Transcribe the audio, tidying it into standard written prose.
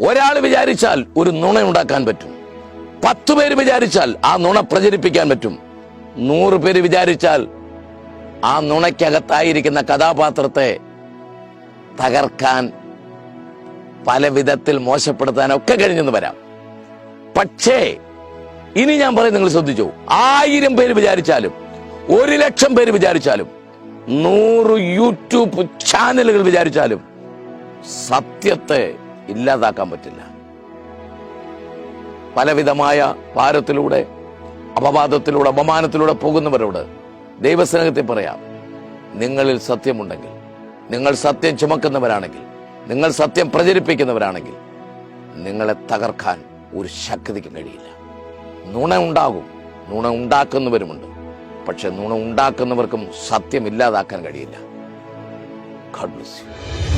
ഒരാൾ വിചാരിച്ചാൽ ഒരു നുണ ഉണ്ടാക്കാൻ പറ്റും. 10 പേര് വിചാരിച്ചാൽ ആ നുണ പ്രചരിപ്പിക്കാൻ പറ്റും. 100 പേര് വിചാരിച്ചാൽ ആ നുണയ്ക്കകത്തായിരിക്കുന്ന കഥാപാത്രത്തെ തകർക്കാൻ, പല വിധത്തിൽ മോശപ്പെടുത്താനൊക്കെ കഴിഞ്ഞെന്ന് വരാം. പക്ഷേ ഇനി ഞാൻ പറയും, നിങ്ങൾ ശ്രദ്ധിച്ചു, 1000 പേര് വിചാരിച്ചാലും, 1,00,000 പേര് വിചാരിച്ചാലും, 100 യൂട്യൂബ് ചാനലുകൾ വിചാരിച്ചാലും സത്യത്തെ ഇല്ലാതാക്കാൻ പറ്റില്ല. പലവിധമായ ഭാരത്തിലൂടെ, അപവാദത്തിലൂടെ, അപമാനത്തിലൂടെ പോകുന്നവരോട് ദൈവസ്നേഹത്തിൽ പറയാം, നിങ്ങളിൽ സത്യമുണ്ടെങ്കിൽ, നിങ്ങൾ സത്യം ചുമക്കുന്നവരാണെങ്കിൽ, നിങ്ങൾ സത്യം പ്രചരിപ്പിക്കുന്നവരാണെങ്കിൽ, നിങ്ങളെ തകർക്കാൻ ഒരു ശക്തിക്കും കഴിയില്ല. നുണ ഉണ്ടാകും, നുണ ഉണ്ടാക്കുന്നവരുമുണ്ട്. പക്ഷെ നുണ ഉണ്ടാക്കുന്നവർക്കും സത്യം ഇല്ലാതാക്കാൻ കഴിയില്ല. God bless you.